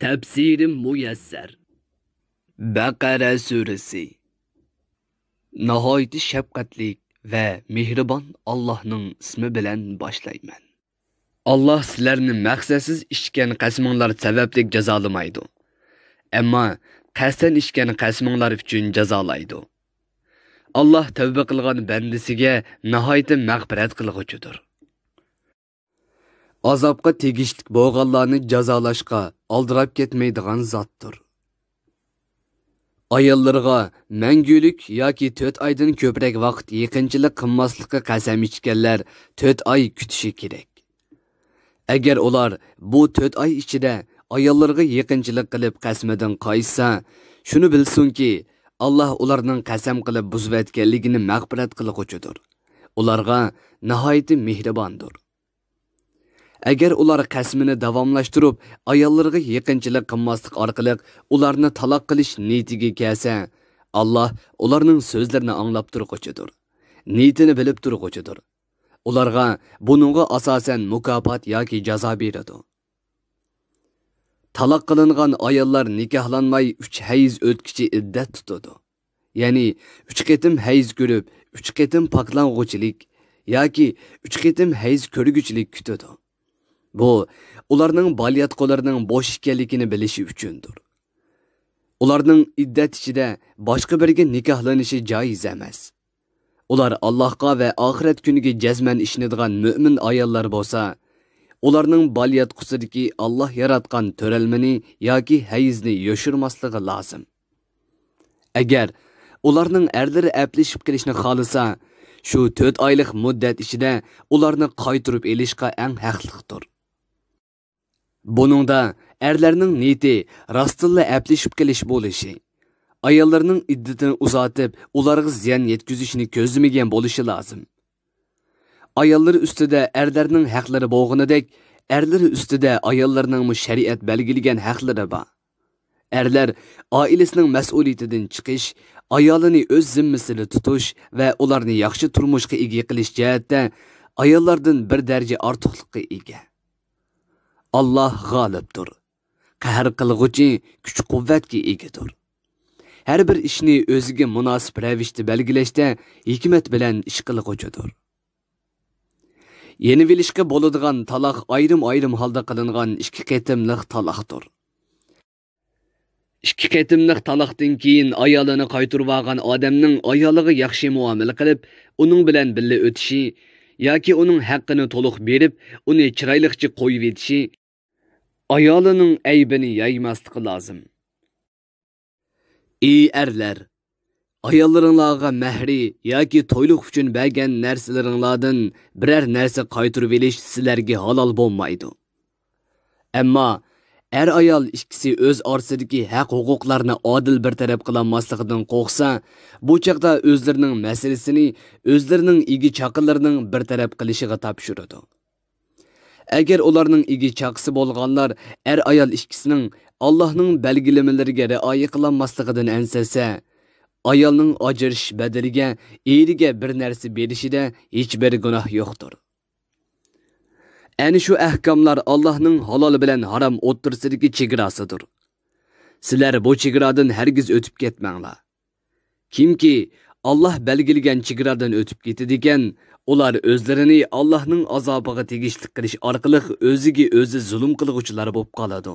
Tafsiri muyassar. Baqara surasi. Nihoyat shafqatli va mehribon Allohning ismi bilan boshlayman. Allah sizlarni maqsadsiz ishgan qasminglar sababli jazolamaydi. Ammo qasdan ishgan qasminglar uchun jazolaydi. Allah tavba qilgan bandasiga nihoyat mag'firat qilg'uchidir. Azobga tegishlik bo'lganlarni jazolashga aldirab ketmaydigan zotdir. Ayollarga mangulik yoki 4 oydan ko'proq vaqt yaqinchilik qilmaslikka qasam ichganlar 4 oy kutishi kerak. Agar ular bu 4 oy ichida ayollarga yaqinchilik qilib qasmidan qaytsa, shuni bilsinki, Allah ularning qasam qilib buzib etganligini mag'firat qilg'uchidir. Ularga nihoyat mehribondir. Agar ular qasmini davomlashtirib, ayollarga yaqinchilik qilmaslik orqali ularni taloq qilish niyatiga kelsa, Allah ularning so'zlarini anglab turg'uchidir. Niyatini bilib turg'uchidir. Ularga buningga asosan mukofot yoki jazo beradi. Taloq qilingan ayollar nikohlanmay 3 hayz o'tkichi iddat tutadi. Ya'ni 3 qitim hayz ko'rib, 3 qitim poklanguchilik yoki 3 qitim hayz ko'rguchilik kutadi. Bu ularning balyatqolarining bo'sh ekanligini bilishi uchundir. Ularning iddat ichida boshqa biriga nikohlanishi joiz emas. Ular Allohga va oxirat kuniga jazman ishonadigan mu'min ayollar bo'lsa, ularning balyatqusidagi Allah yaratgan to'ralmani yoki hayzni yoshirmasligi lozim. Agar ularning erlari aplashib kelishni xohlasa, shu 4 oylik muddat ichida ularni qaytirib elishga eng haqliqdir. Buningda erlarning niyati rostilla aplashib kelish bo'lishi, ayollarning iddatini uzatib, ularga ziyon yetkazishni ko'zlamagan bo'lishi lozim. Ayollar ustida erlarning haqlari bo'lganidek, erlari ustida ayollarning shariat belgilagan haqlari bor. Erlar oilasining mas'uliyatidan chiqish, ayolini o'z zimmasida tutish va ularni yaxshi turmushga ega qilish jihatda ayollardan bir daraja ortiqlikka ega. Allah g'olibdir. Qahr qilg'uchi kuch-quvvatga egadir. Har bir ishni o'ziga munosib ravishda belgilashda hikmat bilan ish qilg'uchidir. Yeni bilishga bo'ladigan taloq ayrim-ayrim holda qilingan 2 qitimlik taloqdir. 2 qitimlik taloqdan keyin ayolini qaytirib olgan odamning ayoliga yaxshi muomala qilib, uning bilan birga o'tishi yoki uning haqqini to'liq berib, uni chiroyliqcha qo'yib etishi, ayolining aybini yaymasligi lozim. Ey erlar, ayollaringlarga mahri yoki to'yliq uchun bergan narsalaringlardan biror narsa qaytirib olish sizlarga halol bo'lmaydi. Ammo ayol ikkisi o'z orasidagi haq-huquqlarni adil bir taraf qilinmasligidan qo'rqsa, bu chaqda o'zlarining masalasini o'zlarining igi chaqinlarining bir taraf qilishiga topshiradi. Agar ularning igi chaqisi bo'lganlar ayol ikkisining Allohning belgilamalariga rioya qilinmasligidan ansasa, ayolning ajrish badaliga eriga bir narsa berishida hech bir gunoh yo'qdir. Ani shu ahkomlar Allohning halol bilan harom o'ttirsidagi chegarasidir. Sizlar bu chegaradan hargiz o'tib ketmanglar. Kimki Allah belgilagan chegaradan o'tib ketadi ekan, ular o'zlarini Allohning azobiga tegishli qilish orqali o'ziga o'zi zulm qilguvchilar bo'lib qoladi.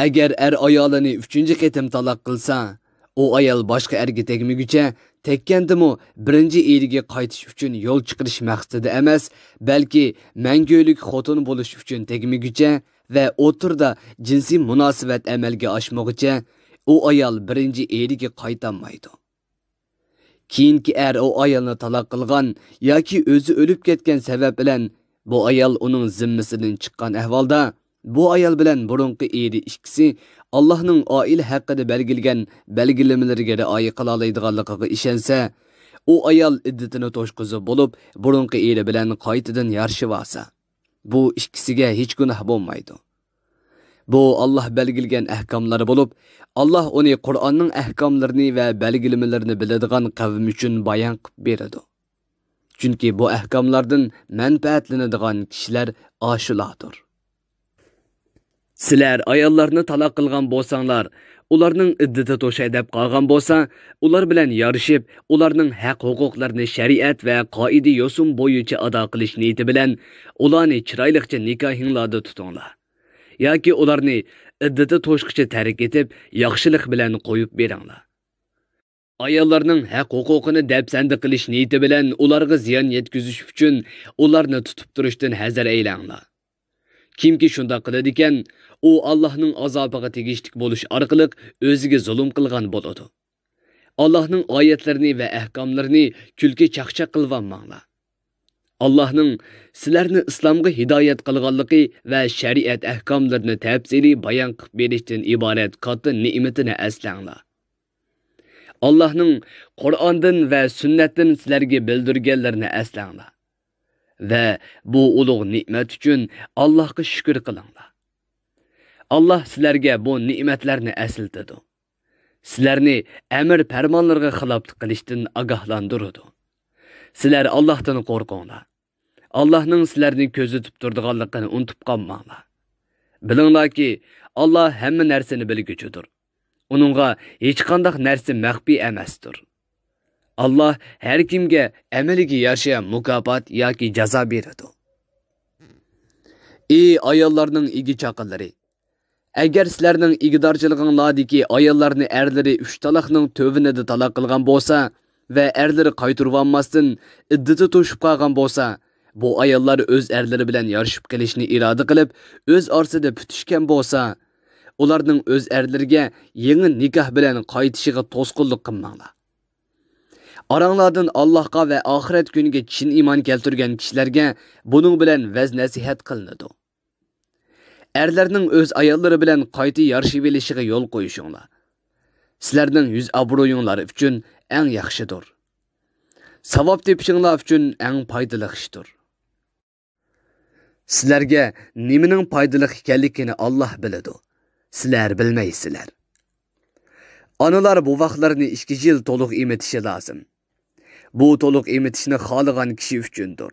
Agar ayolini 3-qitim taloq qilsa, u ayol boshqa erga tegmaguncha tekkandimi birinchi eriga qaytish uchun yo'l chiqarish maqsadida emas, balki mangulik xotin bo'lish uchun tegmaguncha va o'tirda jinsiy munosabat amalga oshmoqcha u ayol birinchi eriga qaytolmaydi. Keyingi o ayolni taloq qilgan yoki o'zi o'lib ketgan sabab bilan bu ayol uning zimmasidan chiqqan ahvolda bu ayol bilan burunqi eri ikkisi Allohning oila haqida belgilagan belgilamalariga rioya qila oladiganligiga ishonsa, u ayol iddatini to'shqizib bo'lib, burunqi eri bilan qaytadan yarashib olsa, bu ikkisiga hech gunoh bo'lmaydi. Bu Allah belgilagan ahkomlari bo'lib, Allah uni Qur'onning ahkomlarini va belgilamalarini biladigan qavm uchun bayon qilib beradi. Chunki bu ahkomlardan manfaatlanadigan kishilar oshulardir. Sizlar ayollarni taloq qilgan bo'lsanglar, ularning iddati to'shay deb qolgan bo'lsa, ular bilan yarishib, ularning haq-huquqlarini shariat va qoida yo'sin bo'yicha ado qilish niyati bilan ularni chiroyliqcha nikohinglarda tutinglar. Yoki ularni iddati to'shqicha tark etib, yaxshilik bilan qo'yib beringlar. Ayollarning haq-huquqini dafsanda qilish niyati bilan ularga ziyon yetkazish uchun ularni tutib turishdan hazar aylanglar. Kimki shunda qiladi ekan, u Allohning azobiga tegishlik bo'lish orqali o'ziga zulm qilgan bo'ladi. Allohning oyatlarini va ahkomlarini kulki chaqchaq qilvanmanglar. Allohning sizlarni islomga hidoyat qilganligi va shariat ahkomlarini tafsiliy bayon qilib berishdan iborat katta ne'matini eslanglar. Allohning Qur'ondan va sunnatdan sizlarga bildirganlarini eslanglar. Ve bu ulug' ne'mat uchun Allohga shukr qilinglar. Allah sizlarga bu ne'matlarni eslatadi. Sizlarni amr farmonlarga xiloflik qilishdan ogohlantiradi. Sizlar Allohdan qo'rqinglar. Allohning sizlarni ko'zitib turadiganligini unutib qolmanglar. Bilinglarki, Alloh hamma narsani bilguchidir. Uningga hech qanday narsa maxfiy emasdir. Allah her kimge ameliga yarasha mukofot yoki jazo beradi. Ey ayollarning igi chaqinlari, agar sizlarning igidorchiliginglardagi ayollarni erlari 3 taloqning tövünida taloq qilgan bo'lsa va erlari qaytirib olmasdan iddati to'shib qolgan bo'lsa, bu ayollar o'z erlari bilan yarashib kelishni iroda qilib, o'z orasida putishgan bo'lsa, ularning o'z erlariga yangi nikoh bilan qaytishiga to'sqinlik qilmanglar. Aranglardan Allohga va oxirat kuniga chin iymon keltirgan kishilarga buning bilan vaz nasihat qilinadi. Erlarning o'z ayollari bilan qayta yarashib olishiga yo'l qo'yishinglar. Sizlarning yuz obro'yinglar uchun eng yaxshidir. Savob tepishinglar uchun eng foydali ishdir. Sizlarga nimaning foydali ekanligini Alloh biladi. Sizlar bilmaysizlar. Analar bu vaqtlarni 2 yil to'liq emitishi lozim. Bu to'liq emitishni xohlagan kishi uchundir.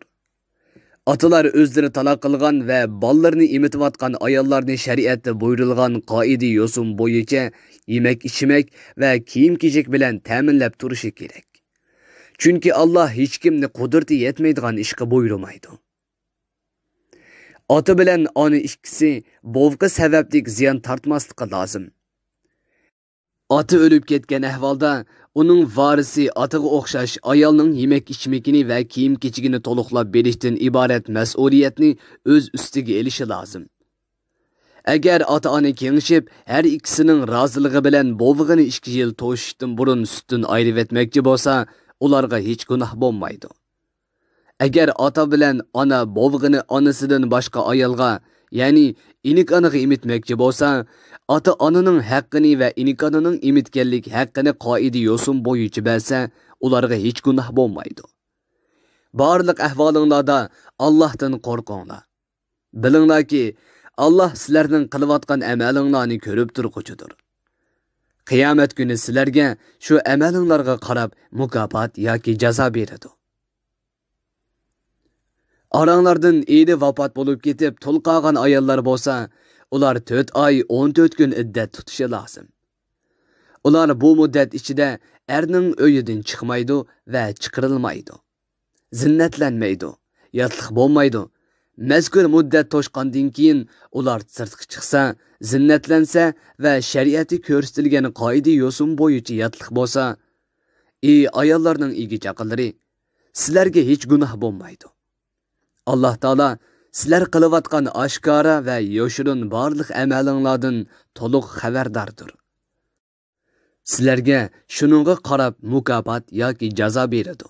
Atalar o'zlari taloq qilgan va bolalarni emitayotgan ayollarning shariatda buyurilgan qoida yo'sin bo'yicha yemak, ichmak va kiyim-kechak bilan ta'minlab turishi kerak. Chunki Alloh hech kimni qudrati yetmaydigan ishga buyurmaydi. Ota bilan ona ikkisi bovqi sababli ziyon tortmasligi lozim. Ota o'lib ketgan ahvolda uning varisi otaga o'xshash ayolning yemak ichmakini va kiyim kechigini to'liqlab berishdan iborat mas'uliyatni o'z ustiga olishi lozim. Agar ota-ona kengishib, har ikkisining roziligi bilan bovig'ini 2 yil to'shishdan burun sutdan ayirib etmoqchi bo'lsa, ularga hech gunoh bo'lmaydi. Agar ota bilan ona bovig'ini onasidan boshqa ayolga, ya'ni inik onaga emitmoqchi bo'lsa, ota onaning haqqini va inik onaning emitganlik haqqini qoida yo'sin bo'yicha bersa, ularga hech gunoh bo'lmaydi. Barliq ahvolinglarda Allohdan qo'rqinglar. Bilinglarki, Alloh sizlarning qilayotgan amalinglarni ko'rib turguchidir. Qiyomat kuni sizlarga shu amalinglarga qarab mukofot yoki jazo beradi. Aranglardan eri vafot bo'lib ketib, tul qolgan ayollar bo'lsa, ular 4 oy 14 kun iddat tutishi lozim. Ular bu muddat ichida erning uyidan chiqmaydi va chiqarilmaydi. Zinnatlanmaydi, yotliq bo'lmaydi. Mazkur muddat to'shqandan keyin ular sirtga chiqsa, zinnatlansa va shariatda ko'rsatilgan qoida yo'sin bo'yicha yotliq bo'lsa, ey ayollarning igi chaqinlari, sizlarga hech gunoh bo'lmaydi. Alloh taolo sizlar qilayotgan oshkora va yoshirin barliq amalinglardan to'liq xabardordir. Sizlarga shuningga qarab mukofot yoki jazo beradi.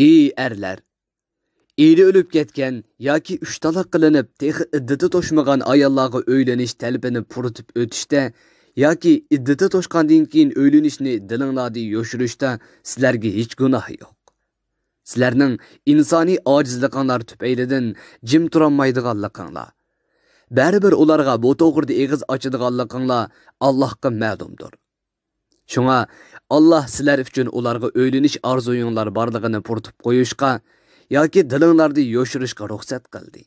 Ey erlar, eri o'lib ketgan yoki 3 taloq qilinib, texi iddati to'shmagan ayollarga uylanish talabini puritib o'tishda yoki iddati to'shqandan keyin uylanishni dilinglarda yoshirishda sizlarga hech gunoh yo'q. Sizlarning insoniy ojizliklarinlar tufaylidan jim turolmaydiganliginglar, baribir ularga bu to'g'rida eg'iz ochadiganliginglar Allohga ma'lumdir. Shunga Alloh sizlar uchun ularga o'ylanish orzuyinglar borligini puritib qo'yishga yoki dilinglarda yoshirishga ruxsat qildi.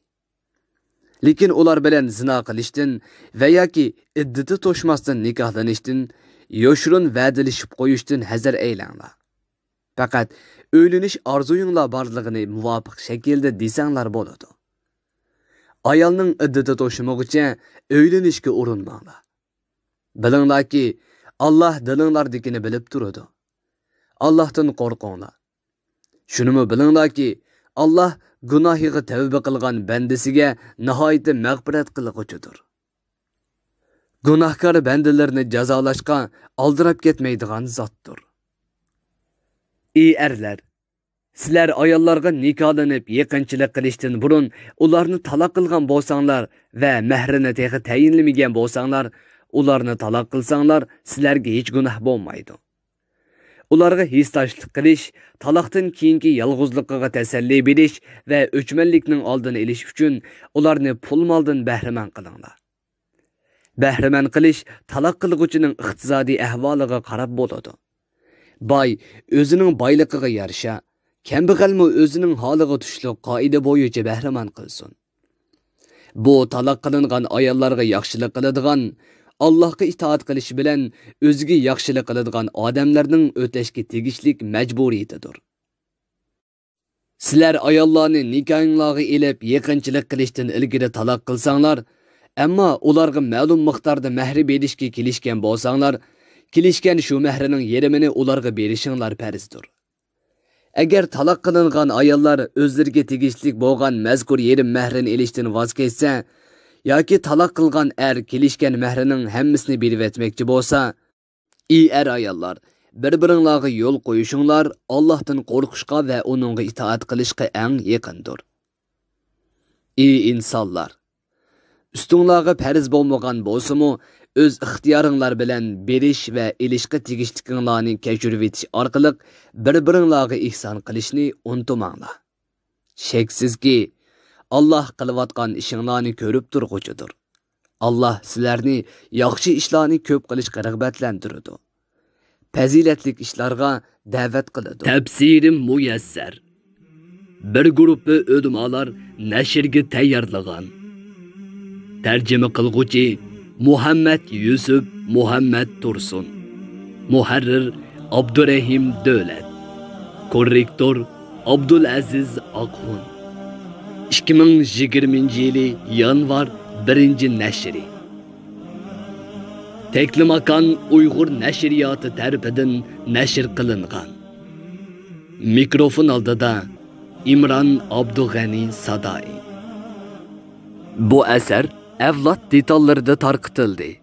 Lekin ular bilan zina qilishdan va yoki iddati to'shmasdan nikohlanishdan, yoshurun va'dalashib qo'yishdan hazar aylanglar. Faqat o'ylanish orzuyinglar borligini muvofiq shaklda desanglar bo'ladi. Ayolning iddati to'shmaguncha o'ylanishga urinmanglar. Bilinglarki, Allah dilinglardagini bilib turadi. Allohdan qo'rqinglar. Shunimi bilinglarki, Allah gunohiga tavba qilgan bandasiga nihoyatda mag'firat qilg'uchidir. Gunohkor bandalarni jazolashga oldirab ketmaydigan zotdir. Ey erlar, sizlar ayollarga nikohlanib yaqinchilik qilishdan burun ularni taloq qilgan bo'lsanglar va mahrini texi tayinlamagan bo'lsanglar, ularni taloq qilsanglar, sizlarga hech gunoh bo'lmaydi. Ularga hissashlik qilish, taloqdan keyingi yolg'izligiga tasalli berish va o'chmanlikning oldini olish uchun ularni pul-moldan bahramand qilinglar. Bahramand qilish taloq qilguvchining iqtisodiy ahvoliga qarab bo'ladi. Boy o'zining boyligiga yarasha, kambag'almi o'zining holiga tushlik qoida bo'yicha bahramand qilsin. Bu taloq qilingan ayollarga yaxshilik qiladigan, Allohga itoat qilish bilan o'ziga yaxshilik qiladigan odamlarning o'tashga tegishlik majburiyatidir. Sizlar ayollarni nikohinglarga elib yaqinchilik qilishdan ilgari taloq qilsanglar, ammo ularga ma'lum miqdorda mehr berishga kelishgan bo'lsanglar, kelishgan shu mehrining yerimini ularga berishinglar farzdir. Agar taloq qilingan ayollar o'zlariga tegishlik bo'lgan mazkur yerim mehrini elishdan voz kechsa, yoki taloq qilgan kelishgan mehrining hammasini berib etmoqchi bo'lsa, ey ayollar, bir-biringlarga yo'l qo'yishinglar Allohdan qo'rqishga va uningga itoat qilishga eng yaqindir. Ey insonlar, ustinglarga farz bo'lmagan bo'lsa-mu, o'z ixtiyoringlar bilan berish va elishga tegishliklarni kechirib etish orqali bir-biringlarga ihson qilishni unutmanglar. Shaksizki, Allah qilayotgan ishinglarni ko'rib turg'uchidir. Allah sizlarni yaxshi ishlarni ko'p qilishga rag'batlantiradi. Fazilatli ishlarga da'vat qiladi. Tafsirim muyassar. Bir guruhi o'dmalar nashrga tayyorlagan. Tarjima qilguvchi Muhammad Yusuf Muhammad Tursun. Muharrir Abdurrahim Davlat. Korrektor Abdulaziz Aqhun. 2020 yanvar 1-nashri. Teklimakan Uyg'ur nashriyoti tarafidan nashr qilingan. Mikrofon oldida İmran Abdug'ani Sadai. Bu asar avlod detallarida tarqitildi.